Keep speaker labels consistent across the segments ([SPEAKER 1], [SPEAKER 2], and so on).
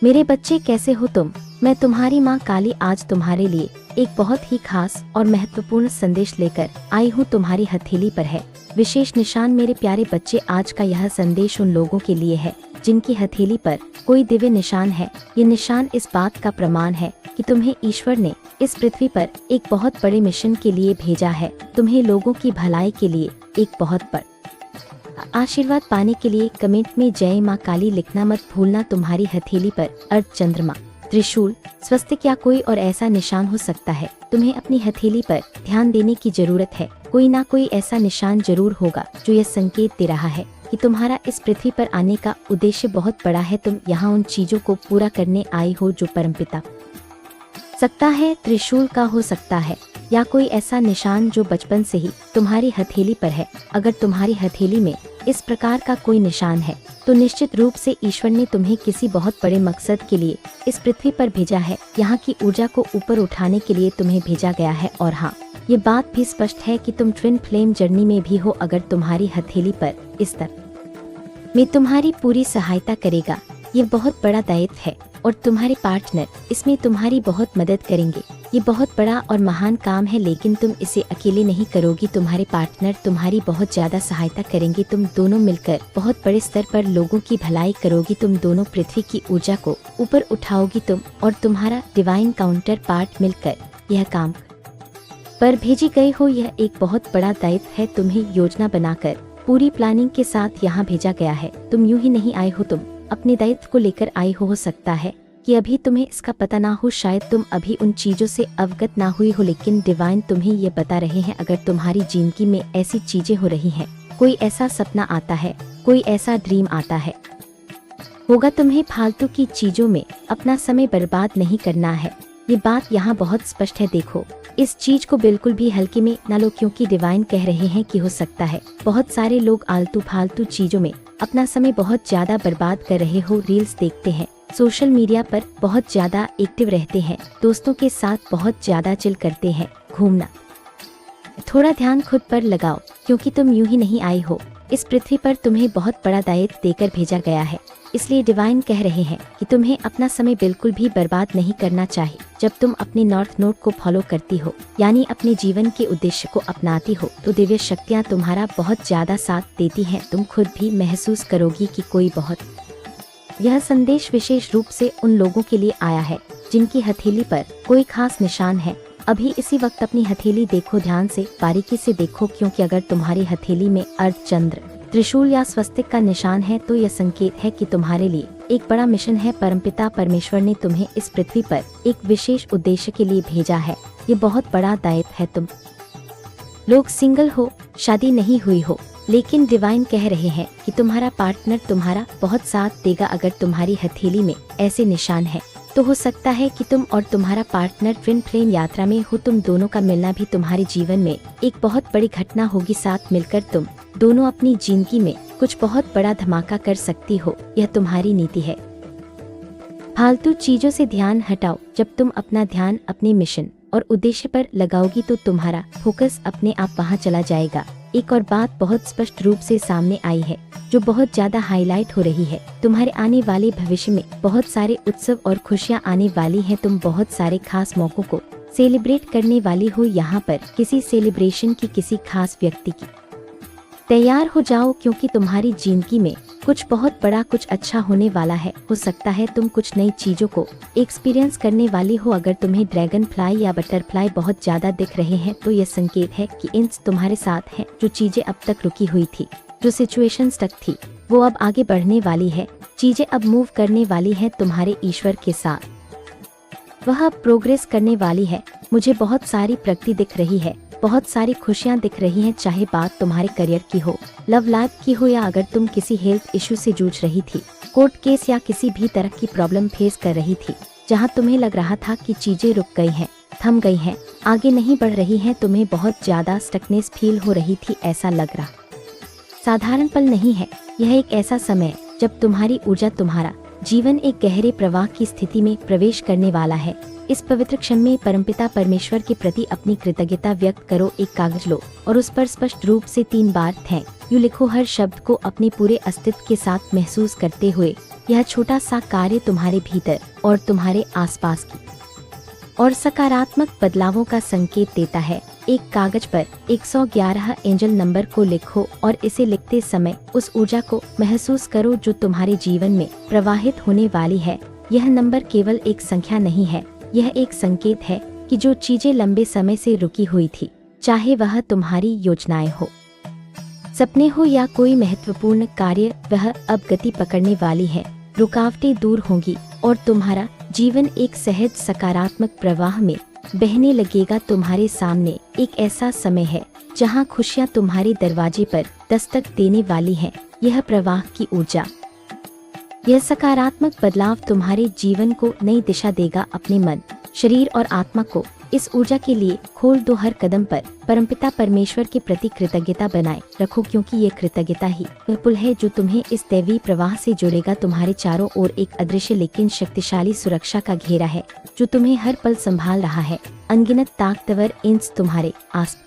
[SPEAKER 1] मेरे बच्चे कैसे हो तुम? मैं तुम्हारी माँ काली आज तुम्हारे लिए एक बहुत ही खास और महत्वपूर्ण संदेश लेकर आई हूँ। तुम्हारी हथेली पर है विशेष निशान। मेरे प्यारे बच्चे, आज का यह संदेश उन लोगों के लिए है जिनकी हथेली पर कोई दिव्य निशान है। ये निशान इस बात का प्रमाण है कि तुम्हें ईश्वर ने इस पृथ्वी पर एक बहुत बड़े मिशन के लिए भेजा है। तुम्हें लोगों की भलाई के लिए एक बहुत बड़ा आशीर्वाद पाने के लिए कमेंट में जय माँ काली लिखना मत भूलना। तुम्हारी हथेली पर अर्ध चंद्रमा, त्रिशूल, स्वस्तिक या कोई और ऐसा निशान हो सकता है। तुम्हें अपनी हथेली पर ध्यान देने की जरूरत है। कोई ना कोई ऐसा निशान जरूर होगा जो यह संकेत दे रहा है कि तुम्हारा इस पृथ्वी पर आने का उद्देश्य बहुत बड़ा है। तुम यहाँ उन चीजों को पूरा करने आई हो जो परमपिता सकता है, त्रिशूल का हो सकता है या कोई ऐसा निशान जो बचपन से ही तुम्हारी हथेली पर है। अगर तुम्हारी हथेली में इस प्रकार का कोई निशान है तो निश्चित रूप से ईश्वर ने तुम्हें किसी बहुत बड़े मकसद के लिए इस पृथ्वी पर भेजा है। यहाँ की ऊर्जा को ऊपर उठाने के लिए तुम्हें भेजा गया है। और हाँ, ये बात भी स्पष्ट है कि तुम ट्विन फ्लेम जर्नी में भी हो। अगर तुम्हारी हथेली पर इस तरह में तुम्हारी पूरी सहायता करेगा। ये बहुत बड़ा दायित्व है और तुम्हारे पार्टनर इसमें तुम्हारी बहुत मदद करेंगे। ये बहुत बड़ा और महान काम है, लेकिन तुम इसे अकेले नहीं करोगी। तुम्हारे पार्टनर तुम्हारी बहुत ज्यादा सहायता करेंगे। तुम दोनों मिलकर बहुत बड़े स्तर पर लोगों की भलाई करोगी। तुम दोनों पृथ्वी की ऊर्जा को ऊपर उठाओगी। तुम और तुम्हारा डिवाइन काउंटर पार्ट मिलकर यह काम पर भेजी गई हो। यह एक बहुत बड़ा दायित्व है। तुम्हें योजना बनाकर पूरी प्लानिंग के साथ यहाँ भेजा गया है। तुम यूं ही नहीं आए हो, तुम अपने दायित्व को लेकर आई हो सकता है कि अभी तुम्हें इसका पता ना हो, शायद तुम अभी उन चीजों से अवगत ना हुई हो, लेकिन डिवाइन तुम्हें ये बता रहे हैं। अगर तुम्हारी जिंदगी में ऐसी चीजें हो रही हैं, कोई ऐसा सपना आता है, कोई ऐसा ड्रीम आता है, होगा, तुम्हें फालतू की चीजों में अपना समय बर्बाद नहीं करना है। ये बात यहाँ बहुत स्पष्ट है। देखो, इस चीज को बिल्कुल भी हल्के में ना लो, क्योंकि डिवाइन कह रहे हैं कि हो सकता है बहुत सारे लोग आलतू फालतू चीजों में अपना समय बहुत ज्यादा बर्बाद कर रहे हो। रील्स देखते हैं, सोशल मीडिया पर बहुत ज्यादा एक्टिव रहते हैं, दोस्तों के साथ बहुत ज्यादा चिल करते हैं, घूमना। थोड़ा ध्यान खुद पर लगाओ, क्योंकि तुम यूं ही नहीं आई हो। इस पृथ्वी पर तुम्हें बहुत बड़ा दायित्व देकर भेजा गया है। इसलिए डिवाइन कह रहे हैं कि तुम्हें अपना समय बिल्कुल भी बर्बाद नहीं करना चाहिए। जब तुम अपने नॉर्थ नोड को फॉलो करती हो, यानी अपने जीवन के उद्देश्य को अपनाती हो, तो दिव्य शक्तियाँ तुम्हारा बहुत ज्यादा साथ देती हैं। तुम खुद भी महसूस करोगी कि कोई बहुत यह संदेश विशेष रूप से उन लोगों के लिए आया है जिनकी हथेली पर कोई खास निशान है। अभी इसी वक्त अपनी हथेली देखो, ध्यान से बारीकी से देखो, क्योंकि अगर तुम्हारी हथेली में अर्धचंद्र, त्रिशूल या स्वस्तिक का निशान है तो यह संकेत है कि तुम्हारे लिए एक बड़ा मिशन है। परमपिता परमेश्वर ने तुम्हें इस पृथ्वी पर एक विशेष उद्देश्य के लिए भेजा है। ये बहुत बड़ा दायित्व है। तुम लोग सिंगल हो, शादी नहीं हुई हो, लेकिन डिवाइन कह रहे हैं कि तुम्हारा पार्टनर तुम्हारा बहुत साथ देगा। अगर तुम्हारी हथेली में ऐसे निशान है तो हो सकता है कि तुम और तुम्हारा पार्टनर ट्विन फ्लेम यात्रा में हो। तुम दोनों का मिलना भी तुम्हारे जीवन में एक बहुत बड़ी घटना होगी। साथ मिलकर तुम दोनों अपनी जिंदगी में कुछ बहुत बड़ा धमाका कर सकती हो। यह तुम्हारी नीति है। फालतू चीजों से ध्यान हटाओ। जब तुम अपना ध्यान अपने मिशन और उद्देश्य पर लगाओगी तो तुम्हारा फोकस अपने आप वहाँ चला जाएगा। एक और बात बहुत स्पष्ट रूप से सामने आई है जो बहुत ज्यादा हाईलाइट हो रही है। तुम्हारे आने वाले भविष्य में बहुत सारे उत्सव और खुशियाँ आने वाली हैं। तुम बहुत सारे खास मौकों को सेलिब्रेट करने वाली हो। यहाँ पर किसी सेलिब्रेशन की, किसी खास व्यक्ति की तैयार हो जाओ, क्योंकि तुम्हारी जिंदगी में कुछ बहुत बड़ा, कुछ अच्छा होने वाला है। हो सकता है तुम कुछ नई चीजों को एक्सपीरियंस करने वाली हो। अगर तुम्हें ड्रैगन फ्लाई या बटरफ्लाई बहुत ज्यादा दिख रहे हैं तो यह संकेत है कि इंस तुम्हारे साथ हैं। जो चीजें अब तक रुकी हुई थी, जो सिचुएशन स्टक थी, वो अब आगे बढ़ने वाली है। चीजें अब मूव करने वाली है तुम्हारे ईश्वर के साथ। वह अब प्रोग्रेस करने वाली है। मुझे बहुत सारी प्रगति दिख रही है, बहुत सारी खुशियाँ दिख रही हैं। चाहे बात तुम्हारे करियर की हो, लव लाइफ की हो, या अगर तुम किसी हेल्थ इश्यू से जूझ रही थी, कोर्ट केस या किसी भी तरह की प्रॉब्लम फेस कर रही थी, जहाँ तुम्हें लग रहा था कि चीजें रुक गई हैं, थम गई हैं, आगे नहीं बढ़ रही हैं, तुम्हें बहुत ज्यादा स्टकनेस फील हो रही थी, ऐसा लग रहा साधारण पल नहीं है। यह एक ऐसा समय है जब तुम्हारी ऊर्जा, तुम्हारा जीवन एक गहरे प्रवाह की स्थिति में प्रवेश करने वाला है। इस पवित्र क्षण में परमपिता परमेश्वर के प्रति अपनी कृतज्ञता व्यक्त करो। एक कागज लो और उस पर स्पष्ट रूप से 3 बार थैंक यू लिखो। हर शब्द को अपने पूरे अस्तित्व के साथ महसूस करते हुए यह छोटा सा कार्य तुम्हारे भीतर और तुम्हारे आसपास की और सकारात्मक बदलावों का संकेत देता है। एक कागज पर 111 एंजल नंबर को लिखो और इसे लिखते समय उस ऊर्जा को महसूस करो जो तुम्हारे जीवन में प्रवाहित होने वाली है। यह नंबर केवल एक संख्या नहीं है, यह एक संकेत है कि जो चीजें लंबे समय से रुकी हुई थी, चाहे वह तुम्हारी योजनाएं हो, सपने हो या कोई महत्वपूर्ण कार्य, वह अब गति पकड़ने वाली है। रुकावटें दूर होंगी और तुम्हारा जीवन एक सहज सकारात्मक प्रवाह में बहने लगेगा। तुम्हारे सामने एक ऐसा समय है जहां खुशियां तुम्हारे दरवाजे पर दस्तक देने वाली हैं। यह प्रवाह की ऊर्जा, यह सकारात्मक बदलाव तुम्हारे जीवन को नई दिशा देगा। अपने मन, शरीर और आत्मा को इस ऊर्जा के लिए खोल दो। हर कदम पर परमपिता परमेश्वर के प्रति कृतज्ञता बनाए रखो, क्योंकि ये कृतज्ञता ही वह पुल है जो तुम्हें इस दैवीय प्रवाह से जोड़ेगा। तुम्हारे चारों ओर एक अदृश्य लेकिन शक्तिशाली सुरक्षा का घेरा है जो तुम्हें हर पल संभाल रहा है। अनगिनत ताकतवर इंच तुम्हारे आस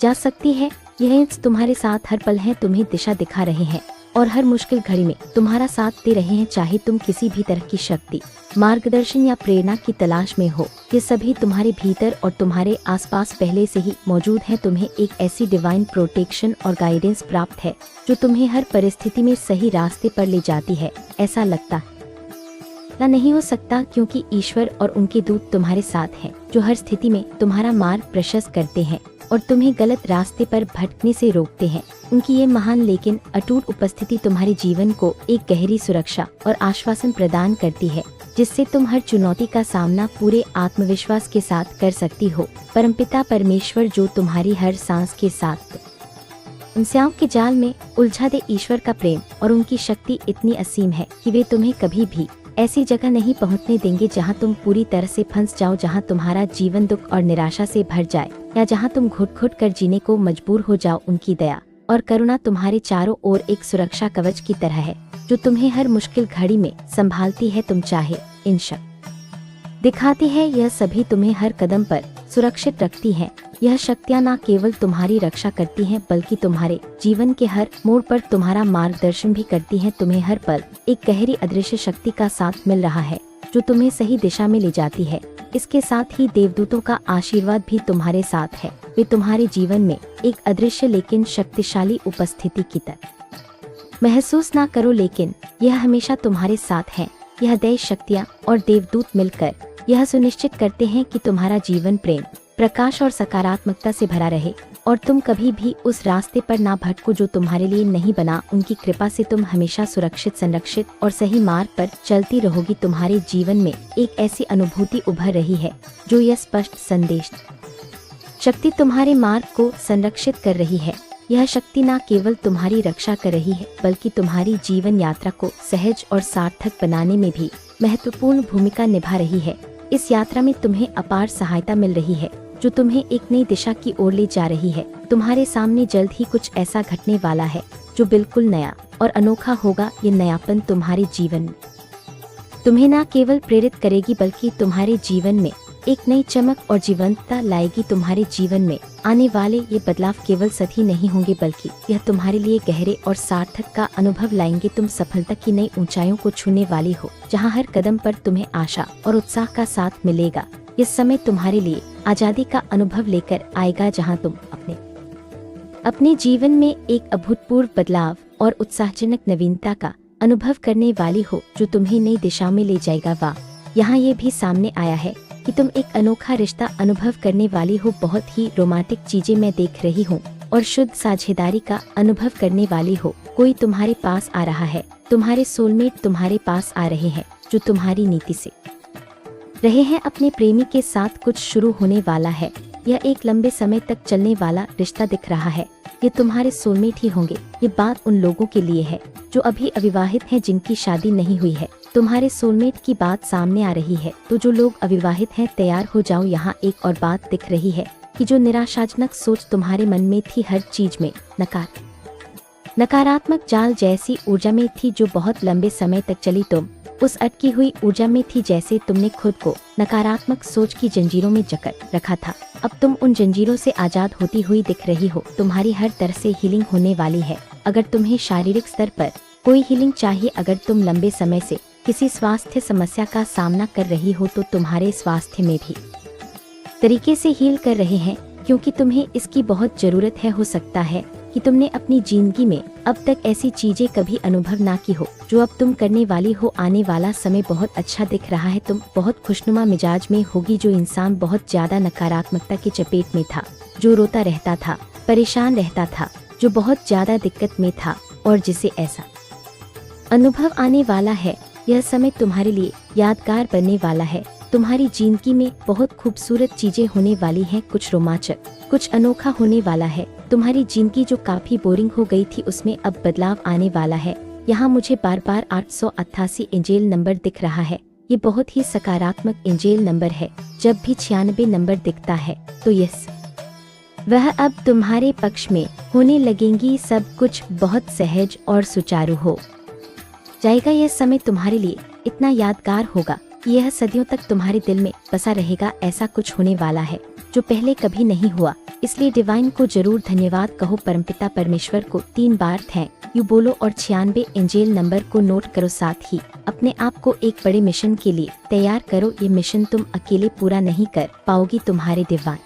[SPEAKER 1] जा सकती है। यह इंच तुम्हारे साथ हर पल हैं, तुम्हें दिशा दिखा रहे हैं और हर मुश्किल घड़ी में तुम्हारा साथ दे रहे हैं। चाहे तुम किसी भी तरह की शक्ति, मार्गदर्शन या प्रेरणा की तलाश में हो, ये सभी तुम्हारे भीतर और तुम्हारे आसपास पहले से ही मौजूद है। तुम्हें एक ऐसी डिवाइन प्रोटेक्शन और गाइडेंस प्राप्त है जो तुम्हें हर परिस्थिति में सही रास्ते पर ले जाती है। ऐसा लगता ना नहीं हो सकता, क्योंकि ईश्वर और उनके दूत तुम्हारे साथ हैं, जो हर स्थिति में तुम्हारा मार्ग प्रशस्त करते हैं और तुम्हें गलत रास्ते पर भटकने से रोकते हैं। उनकी ये महान लेकिन अटूट उपस्थिति तुम्हारे जीवन को एक गहरी सुरक्षा और आश्वासन प्रदान करती है, जिससे तुम हर चुनौती का सामना पूरे आत्मविश्वास के साथ कर सकती हो। परमपिता परमेश्वर जो तुम्हारी हर सांस के साथ समस्याओं के जाल में उलझा दे। ईश्वर का प्रेम और उनकी शक्ति इतनी असीम है कि वे तुम्हें कभी भी ऐसी जगह नहीं पहुंचने देंगे जहां तुम पूरी तरह से फंस जाओ, जहां तुम्हारा जीवन दुख और निराशा से भर जाए या जहां तुम घुट-घुट कर जीने को मजबूर हो जाओ। उनकी दया और करुणा तुम्हारे चारों ओर एक सुरक्षा कवच की तरह है जो तुम्हें हर मुश्किल घड़ी में संभालती है। तुम चाहे इन शक्ति दिखाती है, यह सभी तुम्हें हर कदम पर सुरक्षित रखती हैं। यह शक्तियाँ न केवल तुम्हारी रक्षा करती हैं बल्कि तुम्हारे जीवन के हर मोड़ पर तुम्हारा मार्गदर्शन भी करती हैं। तुम्हें हर पल एक गहरी अदृश्य शक्ति का साथ मिल रहा है जो तुम्हें सही दिशा में ले जाती है। इसके साथ ही देवदूतों का आशीर्वाद भी तुम्हारे साथ है। वे तुम्हारे जीवन में एक अदृश्य लेकिन शक्तिशाली उपस्थिति की तरह महसूस ना करो, लेकिन यह हमेशा तुम्हारे साथ है। यह दैव शक्तियाँ और देवदूत मिलकर यह सुनिश्चित करते हैं कि तुम्हारा जीवन प्रेम, प्रकाश और सकारात्मकता से भरा रहे और तुम कभी भी उस रास्ते पर ना भटको जो तुम्हारे लिए नहीं बना। उनकी कृपा से तुम हमेशा सुरक्षित, संरक्षित और सही मार्ग पर चलती रहोगी। तुम्हारे जीवन में एक ऐसी अनुभूति उभर रही है जो यह स्पष्ट संदेश शक्ति तुम्हारे मार्ग को संरक्षित कर रही है। यह शक्ति न केवल तुम्हारी रक्षा कर रही है बल्कि तुम्हारी जीवन यात्रा को सहज और सार्थक बनाने में भी महत्वपूर्ण भूमिका निभा रही है। इस यात्रा में तुम्हें अपार सहायता मिल रही है जो तुम्हें एक नई दिशा की ओर ले जा रही है। तुम्हारे सामने जल्द ही कुछ ऐसा घटने वाला है जो बिल्कुल नया और अनोखा होगा। ये नयापन तुम्हारे जीवन में तुम्हें न केवल प्रेरित करेगी बल्कि तुम्हारे जीवन में एक नई चमक और जीवंतता लाएगी। तुम्हारे जीवन में आने वाले ये बदलाव केवल सही नहीं होंगे बल्कि यह तुम्हारे लिए गहरे और सार्थक का अनुभव लाएंगे। तुम सफलता की नई ऊंचाइयों को छूने वाली हो, जहां हर कदम पर तुम्हें आशा और उत्साह का साथ मिलेगा। इस समय तुम्हारे लिए आजादी का अनुभव लेकर आएगा, जहां तुम अपने जीवन में एक अभूतपूर्व बदलाव और उत्साहजनक नवीनता का अनुभव करने वाली हो जो तुम्हें नई दिशा में ले जाएगा। वाह, यहाँ ये भी सामने आया है कि तुम एक अनोखा रिश्ता अनुभव करने वाली हो। बहुत ही रोमांटिक चीजें मैं देख रही हूँ और शुद्ध साझेदारी का अनुभव करने वाली हो। कोई तुम्हारे पास आ रहा है, तुम्हारे सोलमेट तुम्हारे पास आ रहे हैं जो तुम्हारी नीति से रहे हैं। अपने प्रेमी के साथ कुछ शुरू होने वाला है। यह एक लंबे समय तक चलने वाला रिश्ता दिख रहा है। ये तुम्हारे सोलमेट ही होंगे। ये बात उन लोगों के लिए है जो अभी अविवाहित हैं, जिनकी शादी नहीं हुई है। तुम्हारे सोलमेट की बात सामने आ रही है, तो जो लोग अविवाहित हैं तैयार हो जाओ। यहाँ एक और बात दिख रही है कि जो निराशाजनक सोच तुम्हारे मन में थी, हर चीज में नकारात्मक जाल जैसी ऊर्जा में थी जो बहुत लंबे समय तक चली, तुम उस अटकी हुई ऊर्जा में थी, जैसे तुमने खुद को नकारात्मक सोच की जंजीरों में जकड़ रखा था। अब तुम उन जंजीरों से आजाद होती हुई दिख रही हो। तुम्हारी हर तरह से हीलिंग होने वाली है। अगर तुम्हें शारीरिक स्तर पर कोई हीलिंग चाहिए? अगर तुम लंबे समय से किसी स्वास्थ्य समस्या का सामना कर रही हो तो तुम्हारे स्वास्थ्य में भी तरीके से हील कर रहे हैं, क्योंकि तुम्हें इसकी बहुत जरूरत है। हो सकता है कि तुमने अपनी जिंदगी में अब तक ऐसी चीजें कभी अनुभव ना की हो जो अब तुम करने वाली हो। आने वाला समय बहुत अच्छा दिख रहा है। तुम बहुत खुशनुमा मिजाज में होगी। जो इंसान बहुत ज्यादा नकारात्मकता की चपेट में था, जो रोता रहता था, परेशान रहता था, जो बहुत ज्यादा दिक्कत में था और जिसे ऐसा अनुभव आने वाला है, यह समय तुम्हारे लिए यादगार बनने वाला है। तुम्हारी जिंदगी में बहुत खूबसूरत चीजें होने वाली हैं, कुछ रोमांचक, कुछ अनोखा होने वाला है। तुम्हारी जिंदगी जो काफी बोरिंग हो गई थी उसमें अब बदलाव आने वाला है। यहाँ मुझे बार बार 888 एंजेल नंबर दिख रहा है। ये बहुत ही सकारात्मक एंजेल नंबर है। जब भी 96 नंबर दिखता है तो यस, वह अब तुम्हारे पक्ष में होने लगेंगी। सब कुछ बहुत सहज और सुचारू हो जाएगा। यह समय तुम्हारे लिए इतना यादगार होगा कि यह सदियों तक तुम्हारे दिल में बसा रहेगा। ऐसा कुछ होने वाला है जो पहले कभी नहीं हुआ, इसलिए डिवाइन को जरूर धन्यवाद कहो। परमपिता परमेश्वर को 3 बार थैंक यू बोलो और 96 एंजेल नंबर को नोट करो। साथ ही अपने आप को एक बड़े मिशन के लिए तैयार करो। ये मिशन तुम अकेले पूरा नहीं कर पाओगी, तुम्हारे डिवाइन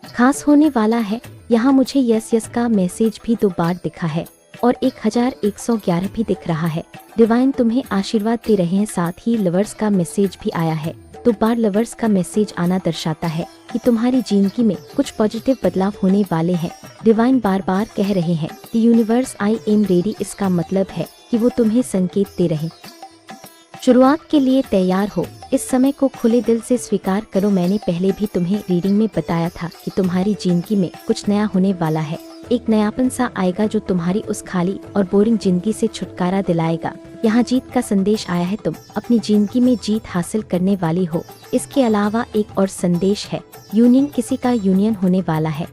[SPEAKER 1] खास होने वाला है। यहाँ मुझे यस का मैसेज भी 2 बार दिखा है और 1111 भी दिख रहा है। डिवाइन तुम्हें आशीर्वाद दे रहे हैं। साथ ही लवर्स का मैसेज भी आया है। 2 बार लवर्स का मैसेज आना दर्शाता है कि तुम्हारी जिंदगी में कुछ पॉजिटिव बदलाव होने वाले हैं। डिवाइन बार बार कह रहे हैं the universe I am ready. इसका मतलब है कि वो तुम्हें संकेत दे रहे हैं, शुरुआत के लिए तैयार हो। इस समय को खुले दिल से स्वीकार करो। मैंने पहले भी तुम्हें रीडिंग में बताया था कि तुम्हारी जिंदगी में कुछ नया होने वाला है। एक नयापन सा आएगा जो तुम्हारी उस खाली और बोरिंग जिंदगी से छुटकारा दिलाएगा। यहाँ जीत का संदेश आया है। तुम अपनी जिंदगी में जीत हासिल करने वाली हो। इसके अलावा एक और संदेश है, यूनियन, किसी का यूनियन होने वाला है।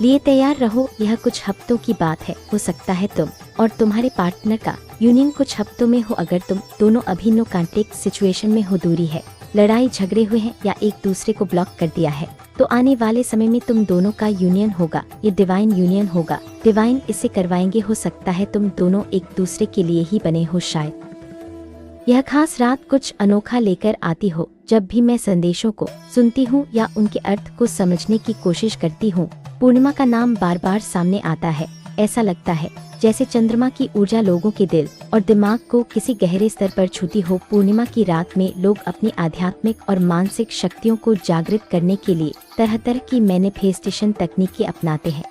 [SPEAKER 1] लिए तैयार रहो। यह कुछ हफ्तों की बात है। हो सकता है तुम और तुम्हारे पार्टनर का यूनियन कुछ हफ्तों में हो। अगर तुम दोनों अभी नो कॉन्टेक्ट सिचुएशन में हो, दूरी है, लड़ाई झगड़े हुए हैं या एक दूसरे को ब्लॉक कर दिया है, तो आने वाले समय में तुम दोनों का यूनियन होगा। ये डिवाइन यूनियन होगा। डिवाइन इसे करवाएंगे। हो सकता है तुम दोनों एक दूसरे के लिए ही बने हो। शायद यह खास रात कुछ अनोखा लेकर आती हो। जब भी मैं संदेशों को सुनती हूँ या उनके अर्थ को समझने की कोशिश करती हूँ, पूर्णिमा का नाम बार बार सामने आता है। ऐसा लगता है जैसे चंद्रमा की ऊर्जा लोगों के दिल और दिमाग को किसी गहरे स्तर पर छूती हो। पूर्णिमा की रात में लोग अपनी आध्यात्मिक और मानसिक शक्तियों को जागृत करने के लिए तरह तरह की मैनिफेस्टेशन तकनीकें अपनाते हैं।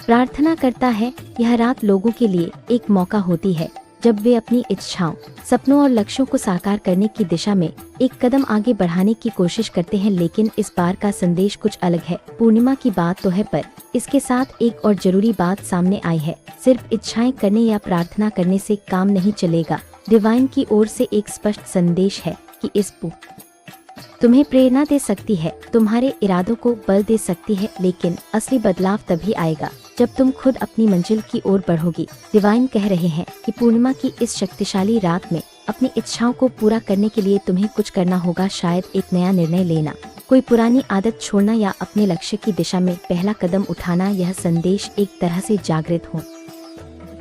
[SPEAKER 1] प्रार्थना करता है। यह रात लोगों के लिए एक मौका होती है जब वे अपनी इच्छाओं, सपनों और लक्ष्यों को साकार करने की दिशा में एक कदम आगे बढ़ाने की कोशिश करते हैं। लेकिन इस बार का संदेश कुछ अलग है। पूर्णिमा की बात तो है, पर इसके साथ एक और जरूरी बात सामने आई है। सिर्फ इच्छाएं करने या प्रार्थना करने से काम नहीं चलेगा। डिवाइन की ओर से एक स्पष्ट संदेश है कि इस तुम्हें प्रेरणा दे सकती है, तुम्हारे इरादों को बल दे सकती है, लेकिन असली बदलाव तभी आएगा जब तुम खुद अपनी मंजिल की ओर बढ़ोगी। डिवाइन कह रहे हैं कि पूर्णिमा की इस शक्तिशाली रात में अपनी इच्छाओं को पूरा करने के लिए तुम्हें कुछ करना होगा। शायद एक नया निर्णय लेना, कोई पुरानी आदत छोड़ना या अपने लक्ष्य की दिशा में पहला कदम उठाना। यह संदेश एक तरह से जागृत हो।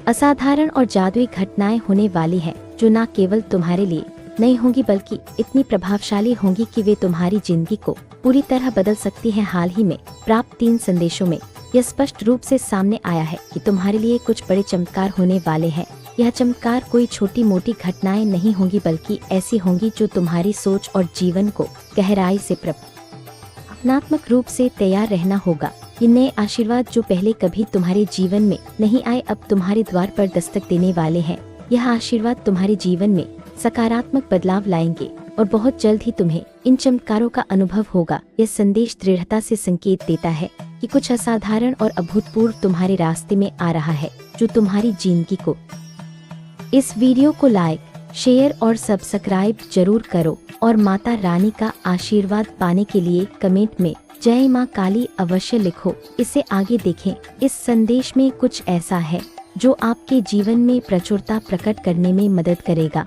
[SPEAKER 1] असाधारण और जादुई घटनाएं होने वाली हैं जो न केवल तुम्हारे लिए नहीं होंगी बल्कि इतनी प्रभावशाली होंगी कि वे तुम्हारी जिंदगी को पूरी तरह बदल सकती हैं। हाल ही में प्राप्त 3 संदेशों में यह स्पष्ट रूप से सामने आया है कि तुम्हारे लिए कुछ बड़े चमत्कार होने वाले हैं। यह चमत्कार कोई छोटी मोटी घटनाएं नहीं होंगी बल्कि ऐसी होंगी जो तुम्हारी सोच और जीवन को गहराई से भावनात्मक रूप से तैयार रहना होगा। ये नए आशीर्वाद जो पहले कभी तुम्हारे जीवन में नहीं आए अब तुम्हारे द्वार पर दस्तक देने वाले हैं। यह आशीर्वाद तुम्हारे जीवन में सकारात्मक बदलाव लाएंगे और बहुत जल्द ही तुम्हें इन चमत्कारों का अनुभव होगा। यह संदेश दृढ़ता से संकेत देता है कि कुछ असाधारण और अभूतपूर्व तुम्हारे रास्ते में आ रहा है जो तुम्हारी जिंदगी को। इस वीडियो को लाइक, शेयर और सब्सक्राइब जरूर करो और माता रानी का आशीर्वाद पाने के लिए कमेंट में जय माँ काली अवश्य लिखो। इसे आगे देखें। इस संदेश में कुछ ऐसा है जो आपके जीवन में प्रचुरता प्रकट करने में मदद करेगा।